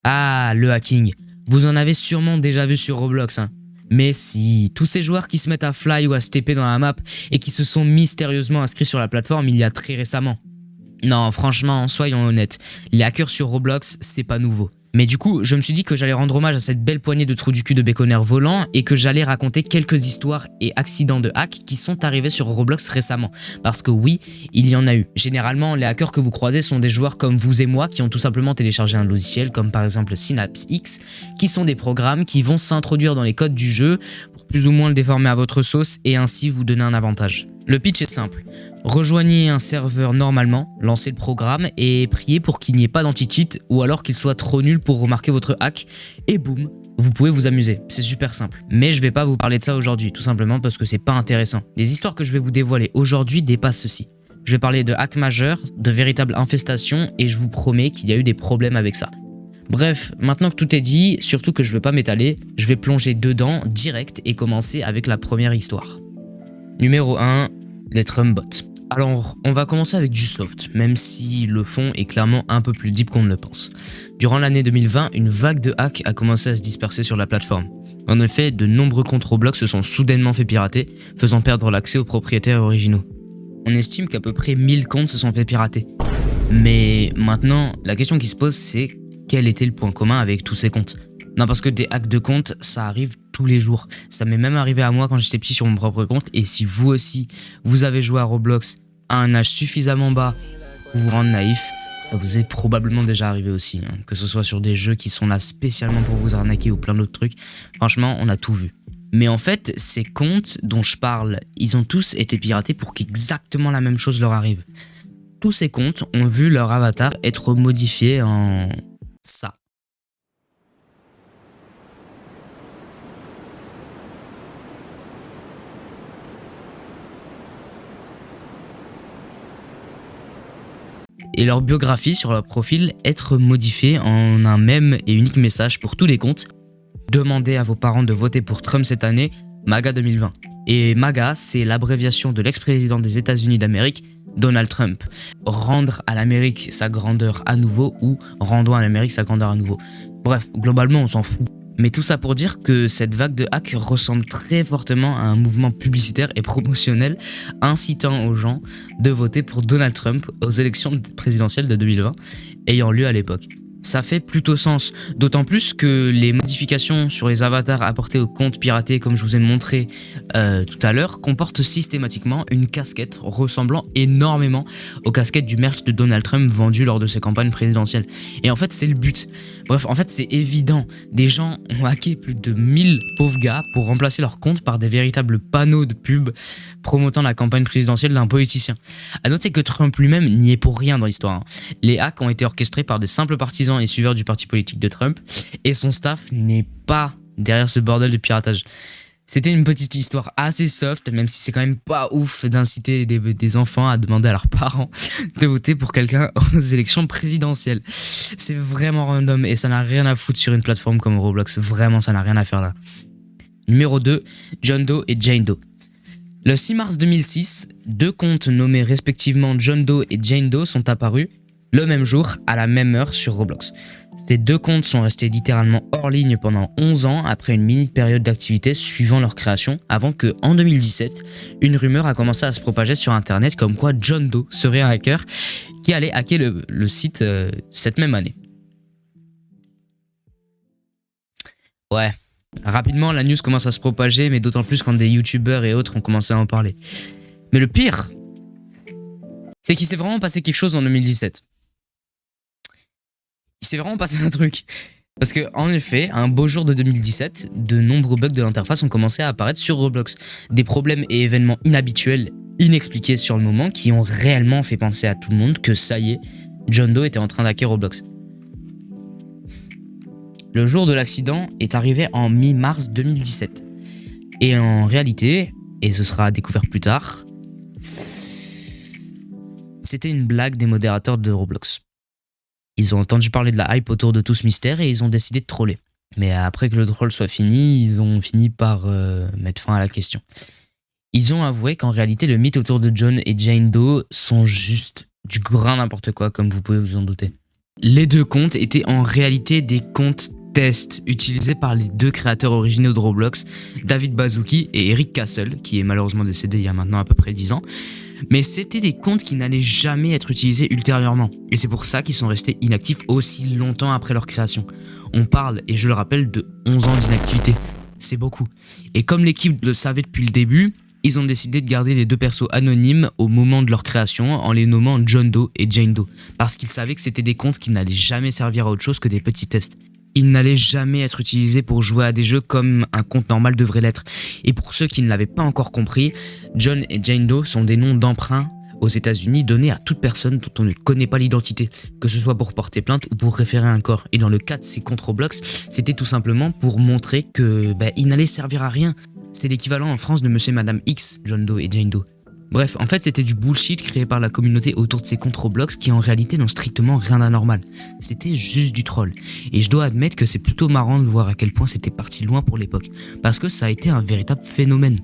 Ah, le hacking. Vous en avez sûrement déjà vu sur Roblox, hein. Mais si, tous ces joueurs qui se mettent à fly ou à se TP dans la map et qui se sont mystérieusement inscrits sur la plateforme il y a très récemment. Non, franchement, soyons honnêtes, les hackers sur Roblox, c'est pas nouveau. Mais du coup, je me suis dit que j'allais rendre hommage à cette belle poignée de trous du cul de béconnaires volants et que j'allais raconter quelques histoires et accidents de hack qui sont arrivés sur Roblox récemment. Parce que oui, il y en a eu. Généralement, les hackers que vous croisez sont des joueurs comme vous et moi qui ont tout simplement téléchargé un logiciel comme par exemple Synapse X, qui sont des programmes qui vont s'introduire dans les codes du jeu pour plus ou moins le déformer à votre sauce et ainsi vous donner un avantage. Le pitch est simple. Rejoignez un serveur normalement, lancez le programme et priez pour qu'il n'y ait pas d'anti-cheat ou alors qu'il soit trop nul pour remarquer votre hack et boum, vous pouvez vous amuser. C'est super simple. Mais je vais pas vous parler de ça aujourd'hui, tout simplement parce que c'est pas intéressant. Les histoires que je vais vous dévoiler aujourd'hui dépassent ceci. Je vais parler de hacks majeurs, de véritables infestations et je vous promets qu'il y a eu des problèmes avec ça. Bref, maintenant que tout est dit, surtout que je vais pas m'étaler, je vais plonger dedans direct et commencer avec la première histoire. Numéro 1, les Trumpbots. Alors, on va commencer avec du soft, même si le fond est clairement un peu plus deep qu'on ne le pense. Durant l'année 2020, une vague de hacks a commencé à se disperser sur la plateforme. En effet, de nombreux comptes Roblox se sont soudainement fait pirater, faisant perdre l'accès aux propriétaires originaux. On estime qu'à peu près 1000 comptes se sont fait pirater. Mais maintenant, la question qui se pose, c'est quel était le point commun avec tous ces comptes ? Non, parce que des hacks de comptes, ça arrive tous les jours. Ça m'est même arrivé à moi quand j'étais petit sur mon propre compte. Et si vous aussi, vous avez joué à Roblox à un âge suffisamment bas pour vous rendre naïf, ça vous est probablement déjà arrivé aussi. Hein. Que ce soit sur des jeux qui sont là spécialement pour vous arnaquer ou plein d'autres trucs. Franchement, on a tout vu. Mais en fait, ces comptes dont je parle, ils ont tous été piratés pour qu'exactement la même chose leur arrive. Tous ces comptes ont vu leur avatar être modifié en ça. Et leur biographie sur leur profil être modifiée en un même et unique message pour tous les comptes. Demandez à vos parents de voter pour Trump cette année, MAGA 2020. Et MAGA, c'est l'abréviation de l'ex-président des États-Unis d'Amérique, Donald Trump. Rendre à l'Amérique sa grandeur à nouveau ou rendons à l'Amérique sa grandeur à nouveau. Bref, globalement, on s'en fout. Mais tout ça pour dire que cette vague de hack ressemble très fortement à un mouvement publicitaire et promotionnel incitant aux gens de voter pour Donald Trump aux élections présidentielles de 2020 ayant lieu à l'époque. Ça fait plutôt sens, d'autant plus que les modifications sur les avatars apportés aux comptes piratés, comme je vous ai montré tout à l'heure, comportent systématiquement une casquette ressemblant énormément aux casquettes du merch de Donald Trump vendu lors de ses campagnes présidentielles. Et en fait, c'est le but. Bref, en fait, c'est évident. Des gens ont hacké plus de 1000 pauvres gars pour remplacer leur compte par des véritables panneaux de pub promotant la campagne présidentielle d'un politicien. À noter que Trump lui-même n'y est pour rien dans l'histoire. Hein. Les hacks ont été orchestrés par de simples partisans et suiveurs du parti politique de Trump, et son staff n'est pas derrière ce bordel de piratage. C'était une petite histoire assez soft, même si c'est quand même pas ouf d'inciter des enfants à demander à leurs parents de voter pour quelqu'un aux élections présidentielles. C'est vraiment random et ça n'a rien à foutre sur une plateforme comme Roblox. Vraiment, ça n'a rien à faire là. Numéro 2, John Doe et Jane Doe. Le 6 mars 2006, deux comptes nommés respectivement John Doe et Jane Doe sont apparus le même jour, à la même heure sur Roblox. Ces deux comptes sont restés littéralement hors ligne pendant 11 ans après une mini période d'activité suivant leur création, avant que, en 2017, une rumeur a commencé à se propager sur internet comme quoi John Doe serait un hacker qui allait hacker le site cette même année. Ouais, rapidement la news commence à se propager, mais d'autant plus quand des youtubeurs et autres ont commencé à en parler. Mais le pire, c'est qu'il s'est vraiment passé quelque chose en 2017. Il s'est vraiment passé un truc. Parce que, en effet, un beau jour de 2017, de nombreux bugs de l'interface ont commencé à apparaître sur Roblox. Des problèmes et événements inhabituels, inexpliqués sur le moment, qui ont réellement fait penser à tout le monde que ça y est, John Doe était en train d'hacker Roblox. Le jour de l'accident est arrivé en mi-mars 2017. Et en réalité, et ce sera découvert plus tard, c'était une blague des modérateurs de Roblox. Ils ont entendu parler de la hype autour de tout ce mystère et ils ont décidé de troller. Mais après que le troll soit fini, ils ont fini par mettre fin à la question. Ils ont avoué qu'en réalité, le mythe autour de John et Jane Doe sont juste du grand n'importe quoi, comme vous pouvez vous en douter. Les deux comptes étaient en réalité des comptes test utilisés par les deux créateurs originaux de Roblox, David Baszucki et Eric Castle, qui est malheureusement décédé il y a maintenant à peu près 10 ans. Mais c'était des comptes qui n'allaient jamais être utilisés ultérieurement. Et c'est pour ça qu'ils sont restés inactifs aussi longtemps après leur création. On parle, et je le rappelle, de 11 ans d'inactivité. C'est beaucoup. Et comme l'équipe le savait depuis le début, ils ont décidé de garder les deux persos anonymes au moment de leur création en les nommant John Doe et Jane Doe. Parce qu'ils savaient que c'était des comptes qui n'allaient jamais servir à autre chose que des petits tests. Ils n'allaient jamais être utilisés pour jouer à des jeux comme un compte normal devrait l'être. Et pour ceux qui ne l'avaient pas encore compris, John et Jane Doe sont des noms d'emprunt aux États-Unis donnés à toute personne dont on ne connaît pas l'identité, que ce soit pour porter plainte ou pour référer un corps. Et dans le cas de ces comptes Roblox, c'était tout simplement pour montrer que ils n'allaient servir à rien. C'est l'équivalent en France de Monsieur et Madame X, John Doe et Jane Doe. Bref, en fait c'était du bullshit créé par la communauté autour de ces comptes Roblox qui en réalité n'ont strictement rien d'anormal. C'était juste du troll. Et je dois admettre que c'est plutôt marrant de voir à quel point c'était parti loin pour l'époque, parce que ça a été un véritable phénomène.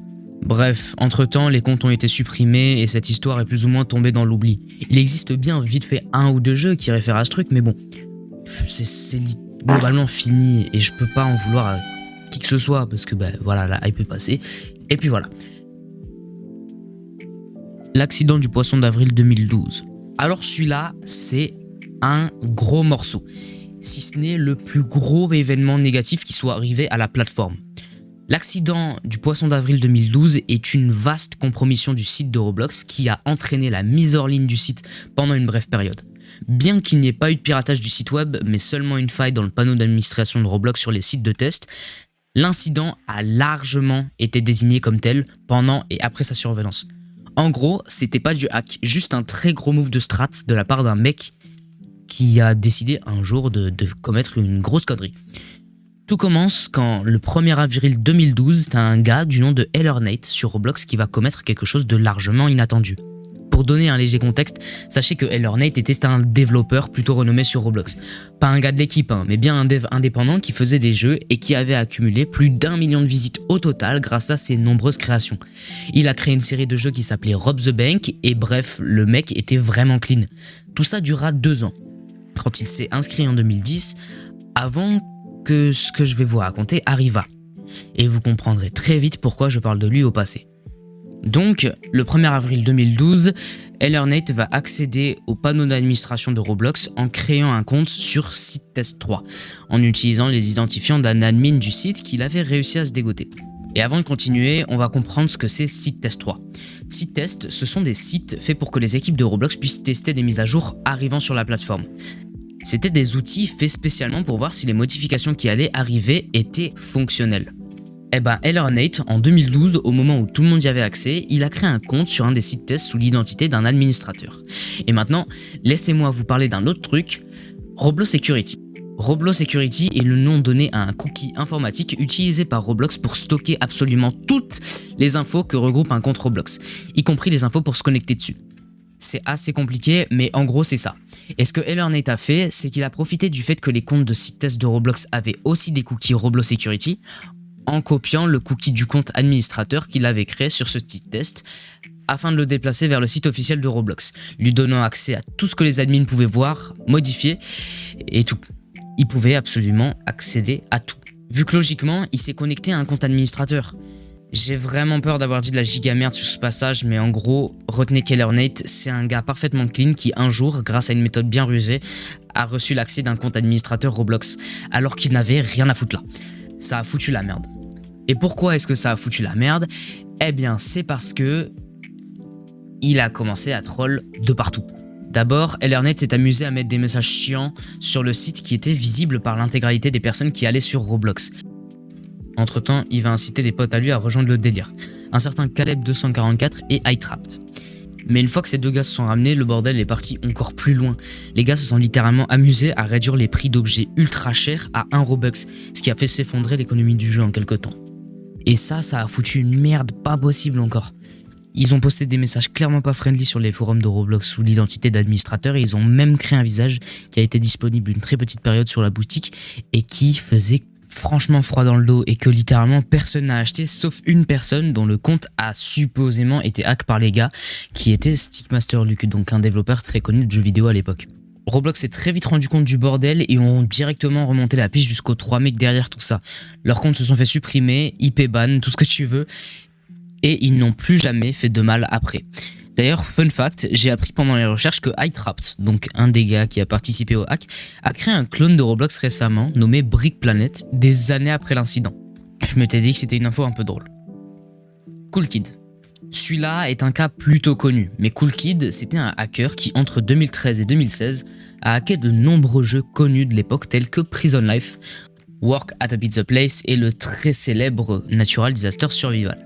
Bref, entre-temps, les comptes ont été supprimés et cette histoire est plus ou moins tombée dans l'oubli. Il existe bien vite fait un ou deux jeux qui réfèrent à ce truc, mais bon, c'est globalement fini et je peux pas en vouloir à qui que ce soit parce que voilà, la hype est passée. Et puis voilà. L'accident du poisson d'avril 2012. Alors celui-là, c'est un gros morceau, si ce n'est le plus gros événement négatif qui soit arrivé à la plateforme. L'accident du poisson d'avril 2012 est une vaste compromission du site de Roblox qui a entraîné la mise hors ligne du site pendant une brève période. Bien qu'il n'y ait pas eu de piratage du site web, mais seulement une faille dans le panneau d'administration de Roblox sur les sites de test, l'incident a largement été désigné comme tel pendant et après sa surveillance. En gros, c'était pas du hack, juste un très gros move de strat de la part d'un mec qui a décidé un jour de commettre une grosse connerie. Tout commence quand le 1er avril 2012, t'as un gars du nom de Ellernate sur Roblox qui va commettre quelque chose de largement inattendu. Pour donner un léger contexte, sachez que Ellernate était un développeur plutôt renommé sur Roblox. Pas un gars de l'équipe, mais bien un dev indépendant qui faisait des jeux et qui avait accumulé plus d'1 million de visites au total grâce à ses nombreuses créations. Il a créé une série de jeux qui s'appelait Rob the Bank et bref, le mec était vraiment clean. Tout ça dura 2 ans. Quand il s'est inscrit en 2010, avant que ce que je vais vous raconter arriva. Et vous comprendrez très vite pourquoi je parle de lui au passé. Donc, le 1er avril 2012, Ellernate va accéder au panneau d'administration de Roblox en créant un compte sur SiteTest3, en utilisant les identifiants d'un admin du site qu'il avait réussi à se dégoter. Et avant de continuer, on va comprendre ce que c'est SiteTest3. SiteTest, ce sont des sites faits pour que les équipes de Roblox puissent tester des mises à jour arrivant sur la plateforme. C'était des outils faits spécialement pour voir si les modifications qui allaient arriver étaient fonctionnelles. Ellernate, en 2012, au moment où tout le monde y avait accès, il a créé un compte sur un des sites tests sous l'identité d'un administrateur. Et maintenant, laissez-moi vous parler d'un autre truc, Roblox Security. Roblox Security est le nom donné à un cookie informatique utilisé par Roblox pour stocker absolument toutes les infos que regroupe un compte Roblox, y compris les infos pour se connecter dessus. C'est assez compliqué, mais en gros c'est ça. Et ce que Ellernate a fait, c'est qu'il a profité du fait que les comptes de sites test de Roblox avaient aussi des cookies Roblox Security, en copiant le cookie du compte administrateur qu'il avait créé sur ce site test afin de le déplacer vers le site officiel de Roblox, lui donnant accès à tout ce que les admins pouvaient voir, modifier et tout. Il pouvait absolument accéder à tout. Vu que logiquement, il s'est connecté à un compte administrateur. J'ai vraiment peur d'avoir dit de la giga merde sur ce passage, mais en gros, retenez qu'Ellernate, c'est un gars parfaitement clean qui un jour, grâce à une méthode bien rusée, a reçu l'accès d'un compte administrateur Roblox, alors qu'il n'avait rien à foutre là. Ça a foutu la merde. Et pourquoi est-ce que ça a foutu la merde? Eh bien, c'est parce que il a commencé à troll de partout. D'abord, Ellernate s'est amusé à mettre des messages chiants sur le site qui étaient visibles par l'intégralité des personnes qui allaient sur Roblox. Entre-temps, il va inciter des potes à lui à rejoindre le délire. Un certain Caleb244 et iTrapped. Mais une fois que ces deux gars se sont ramenés, le bordel est parti encore plus loin. Les gars se sont littéralement amusés à réduire les prix d'objets ultra chers à 1 Robux, ce qui a fait s'effondrer l'économie du jeu en quelque temps. Et ça a foutu une merde pas possible encore. Ils ont posté des messages clairement pas friendly sur les forums de Roblox sous l'identité d'administrateur et ils ont même créé un visage qui a été disponible une très petite période sur la boutique et qui faisait franchement froid dans le dos et que littéralement personne n'a acheté sauf une personne dont le compte a supposément été hack par les gars qui était Stickmaster Luke, donc un développeur très connu de jeux vidéo à l'époque. Roblox s'est très vite rendu compte du bordel et ont directement remonté la piste jusqu'aux 3 mecs derrière tout ça. Leurs comptes se sont fait supprimer, IP ban, tout ce que tu veux, et ils n'ont plus jamais fait de mal après. D'ailleurs, fun fact, j'ai appris pendant les recherches que iTrapped, donc un des gars qui a participé au hack, a créé un clone de Roblox récemment nommé Brick Planet des années après l'incident. Je m'étais dit que c'était une info un peu drôle. Cool Kid. Celui-là est un cas plutôt connu, mais Cool Kid, c'était un hacker qui, entre 2013 et 2016, a hacké de nombreux jeux connus de l'époque tels que Prison Life, Work at a Pizza Place et le très célèbre Natural Disaster Survival.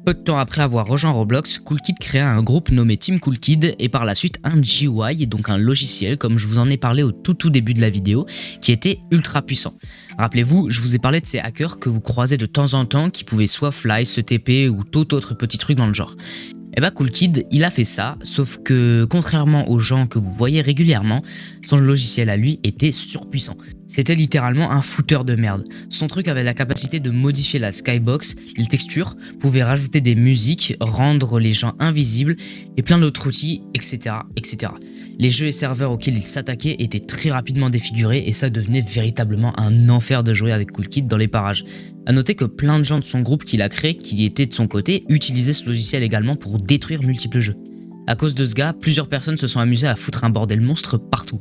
Peu de temps après avoir rejoint Roblox, Cool Kid créa un groupe nommé Team Cool Kid et par la suite un GUI, donc un logiciel comme je vous en ai parlé au tout début de la vidéo, qui était ultra puissant. Rappelez-vous, je vous ai parlé de ces hackers que vous croisez de temps en temps qui pouvaient soit fly, se TP ou tout autre petit truc dans le genre. Et bah Cool Kid, il a fait ça, sauf que contrairement aux gens que vous voyez régulièrement, son logiciel à lui était surpuissant. C'était littéralement un fouteur de merde. Son truc avait la capacité de modifier la skybox, les textures, pouvait rajouter des musiques, rendre les gens invisibles et plein d'autres outils, etc., etc. Les jeux et serveurs auxquels il s'attaquait étaient très rapidement défigurés et ça devenait véritablement un enfer de jouer avec Cool Kid dans les parages. A noter que plein de gens de son groupe qu'il a créé, qui étaient de son côté, utilisaient ce logiciel également pour détruire multiples jeux. À cause de ce gars, plusieurs personnes se sont amusées à foutre un bordel monstre partout.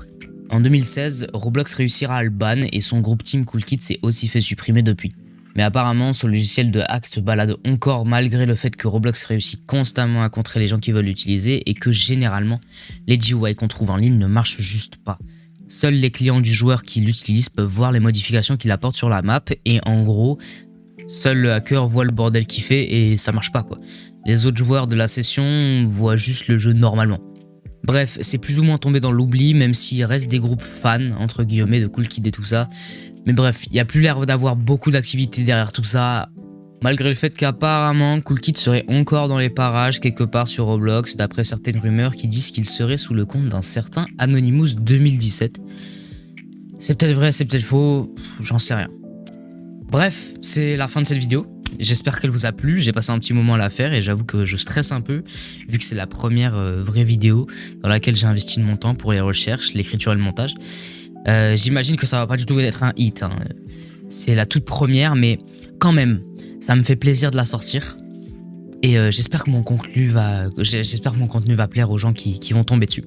En 2016, Roblox réussira à le ban et son groupe Team Cool Kid s'est aussi fait supprimer depuis. Mais apparemment, ce logiciel de hack se balade encore malgré le fait que Roblox réussit constamment à contrer les gens qui veulent l'utiliser et que généralement, les GUI qu'on trouve en ligne ne marchent juste pas. Seuls les clients du joueur qui l'utilisent peuvent voir les modifications qu'il apporte sur la map et en gros, seul le hacker voit le bordel qu'il fait et ça marche pas quoi. Les autres joueurs de la session voient juste le jeu normalement. Bref, c'est plus ou moins tombé dans l'oubli même s'il reste des groupes fans entre guillemets de Cool Kid et tout ça. Mais bref, il n'y a plus l'air d'avoir beaucoup d'activité derrière tout ça, malgré le fait qu'apparemment Cool Kid serait encore dans les parages quelque part sur Roblox, d'après certaines rumeurs qui disent qu'il serait sous le compte d'un certain Anonymous 2017. C'est peut-être vrai, c'est peut-être faux, j'en sais rien. Bref, c'est la fin de cette vidéo. J'espère qu'elle vous a plu, j'ai passé un petit moment à la faire et j'avoue que je stresse un peu, vu que c'est la première vraie vidéo dans laquelle j'ai investi de mon temps pour les recherches, l'écriture et le montage. J'imagine que ça va pas du tout être un hit, hein. C'est la toute première, mais quand même, ça me fait plaisir de la sortir. Et j'espère que mon contenu va plaire aux gens qui vont tomber dessus.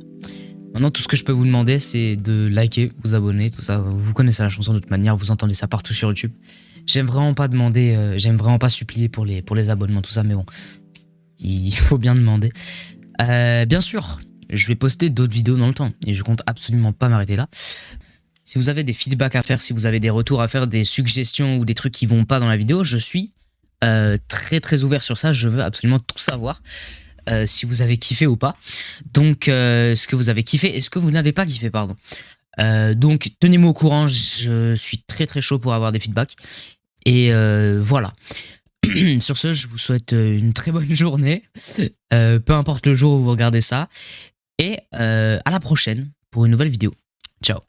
Maintenant, tout ce que je peux vous demander, c'est de liker, vous abonner, tout ça. Vous connaissez la chanson de toute manière, vous entendez ça partout sur YouTube. J'aime vraiment pas supplier pour les abonnements, tout ça, mais bon, il faut bien demander. Bien sûr, je vais poster d'autres vidéos dans le temps et je compte absolument pas m'arrêter là. Si vous avez des feedbacks à faire, si vous avez des retours à faire, des suggestions ou des trucs qui vont pas dans la vidéo, je suis très ouvert sur ça. Je veux absolument tout savoir, si vous avez kiffé ou pas. Donc, ce que vous avez kiffé et ce que vous n'avez pas kiffé, pardon. Donc, tenez-moi au courant. Je suis très chaud pour avoir des feedbacks. Et voilà. Sur ce, je vous souhaite une très bonne journée. Peu importe le jour où vous regardez ça. Et à la prochaine pour une nouvelle vidéo. Ciao.